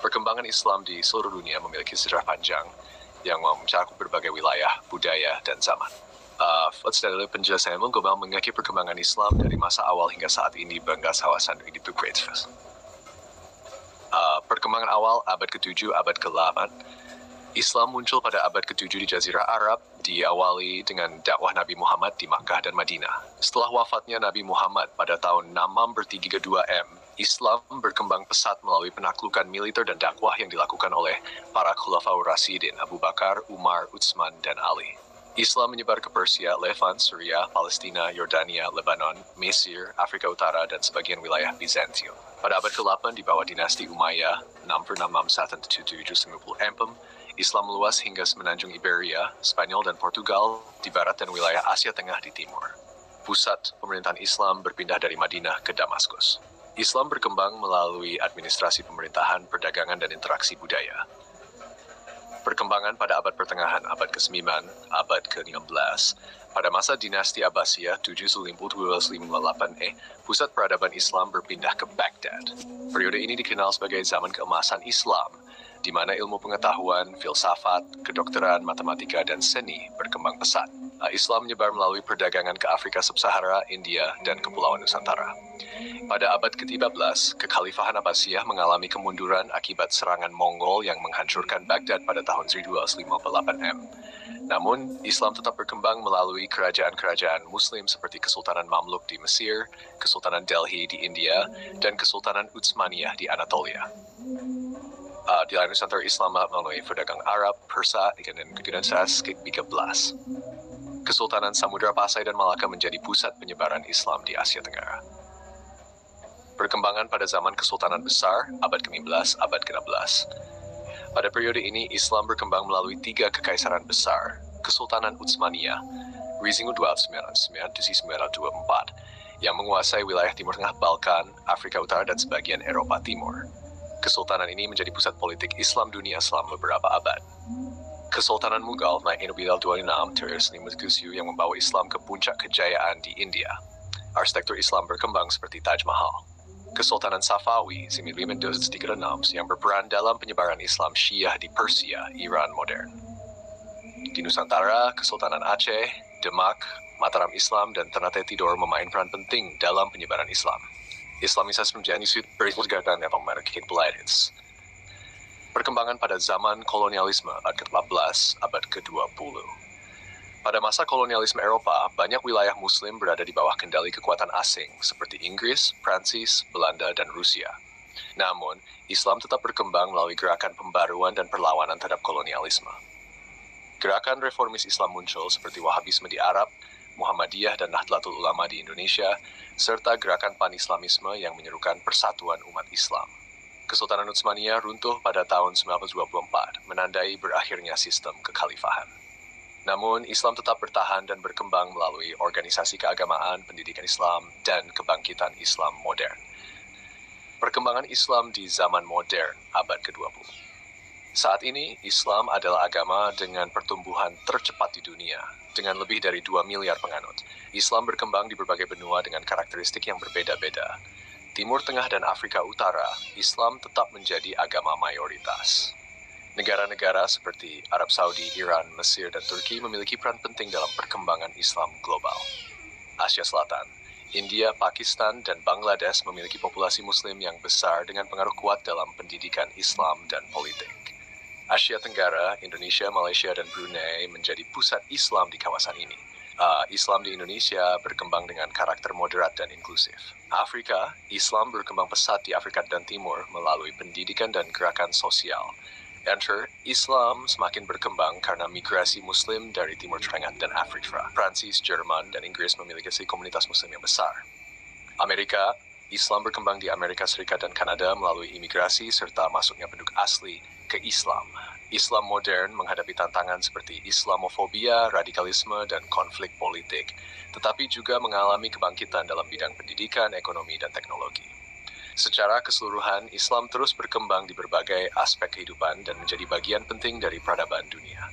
Perkembangan Islam di seluruh dunia memiliki sejarah panjang yang mencakup berbagai wilayah, budaya, dan zaman. Dari penjelasan global mengenai perkembangan Islam dari masa awal hingga saat ini bangga kawasan ini to great first. Perkembangan awal abad ke-7, abad ke-8, Islam muncul pada abad ke-7 di Jazirah Arab, diawali dengan dakwah Nabi Muhammad di Makkah dan Madinah. Setelah wafatnya Nabi Muhammad pada tahun 632 M, Islam berkembang pesat melalui penaklukan militer dan dakwah yang dilakukan oleh para Khulafaur Rasyidin Abu Bakar, Umar, Utsman, dan Ali. Islam menyebar ke Persia, Levant, Suriah, Palestina, Yordania, Lebanon, Mesir, Afrika Utara, dan sebagian wilayah Bizantium. Pada abad ke-8 di bawah dinasti Umayyah, 646-1790 Empem, Islam meluas hingga semenanjung Iberia, Spanyol dan Portugal di barat dan wilayah Asia Tengah di timur. Pusat pemerintahan Islam berpindah dari Madinah ke Damaskus. Islam berkembang melalui administrasi pemerintahan, perdagangan, dan interaksi budaya. Perkembangan pada abad pertengahan, abad ke-9, abad ke-15. Pada masa dinasti Abbasiyah 790-1258 pusat peradaban Islam berpindah ke Baghdad. Periode ini dikenal sebagai zaman keemasan Islam, di mana ilmu pengetahuan, filsafat, kedokteran, matematika, dan seni berkembang pesat. Islam menyebar melalui perdagangan ke Afrika Sub-Sahara, India, dan Kepulauan Nusantara. Pada abad ke-13, Kekhalifahan Abbasiyah mengalami kemunduran akibat serangan Mongol yang menghancurkan Baghdad pada tahun 1258 M. Namun, Islam tetap berkembang melalui kerajaan-kerajaan Muslim seperti Kesultanan Mamluk di Mesir, Kesultanan Delhi di India, dan Kesultanan Utsmaniyah di Anatolia. Di lain Nusantara Islam melalui perdagangan Arab, Persia, dan kemudian ke-13. Kesultanan Samudra Pasai dan Malaka menjadi pusat penyebaran Islam di Asia Tenggara. Perkembangan pada zaman Kesultanan Besar, abad ke-15, abad ke-16. Pada periode ini, Islam berkembang melalui 3 kekaisaran besar, Kesultanan Utsmaniyah, Rizingu 1299-1924, yang menguasai wilayah Timur Tengah Balkan, Afrika Utara, dan sebagian Eropa Timur. Kesultanan ini menjadi pusat politik Islam dunia selama beberapa abad. Kesultanan Mughal Nainubidal 26 yang membawa Islam ke puncak kejayaan di India. Arsitektur Islam berkembang seperti Taj Mahal. Kesultanan Safawi 1936 yang berperan dalam penyebaran Islam Syiah di Persia, Iran modern. Di Nusantara, Kesultanan Aceh, Demak, Mataram Islam, dan Ternate Tidore memain peran penting dalam penyebaran Islam. Islamisasi menjadi pergerakan yang memiliki pelayanan. Perkembangan pada zaman kolonialisme abad ke-14, abad ke-20. Pada masa kolonialisme Eropa, banyak wilayah Muslim berada di bawah kendali kekuatan asing seperti Inggris, Prancis, Belanda, dan Rusia. Namun, Islam tetap berkembang melalui gerakan pembaruan dan perlawanan terhadap kolonialisme. Gerakan reformis Islam muncul seperti Wahabisme di Arab, Muhammadiyah dan Nahdlatul Ulama di Indonesia, serta gerakan pan-Islamisme yang menyerukan persatuan umat Islam. Kesultanan Utsmaniyah runtuh pada tahun 1924, menandai berakhirnya sistem kekhalifahan. Namun, Islam tetap bertahan dan berkembang melalui organisasi keagamaan, pendidikan Islam, dan kebangkitan Islam modern. Perkembangan Islam di zaman modern, abad ke-20. Saat ini, Islam adalah agama dengan pertumbuhan tercepat di dunia, dengan lebih dari 2 miliar penganut. Islam berkembang di berbagai benua dengan karakteristik yang berbeda-beda. Timur Tengah dan Afrika Utara, Islam tetap menjadi agama mayoritas. Negara-negara seperti Arab Saudi, Iran, Mesir, dan Turki memiliki peran penting dalam perkembangan Islam global. Asia Selatan, India, Pakistan, dan Bangladesh memiliki populasi Muslim yang besar dengan pengaruh kuat dalam pendidikan Islam dan politik. Asia Tenggara, Indonesia, Malaysia, dan Brunei menjadi pusat Islam di kawasan ini. Islam di Indonesia berkembang dengan karakter moderat dan inklusif. Afrika, Islam berkembang pesat di Afrika dan Timur melalui pendidikan dan gerakan sosial. Islam semakin berkembang karena migrasi Muslim dari Timur Tengah dan Afrika. Prancis, Jerman, dan Inggris memiliki komunitas Muslim yang besar. Amerika, Islam berkembang di Amerika Serikat dan Kanada melalui imigrasi serta masuknya penduduk asli ke Islam. Islam modern menghadapi tantangan seperti Islamofobia, radikalisme, dan konflik politik, tetapi juga mengalami kebangkitan dalam bidang pendidikan, ekonomi, dan teknologi. Secara keseluruhan, Islam terus berkembang di berbagai aspek kehidupan dan menjadi bagian penting dari peradaban dunia.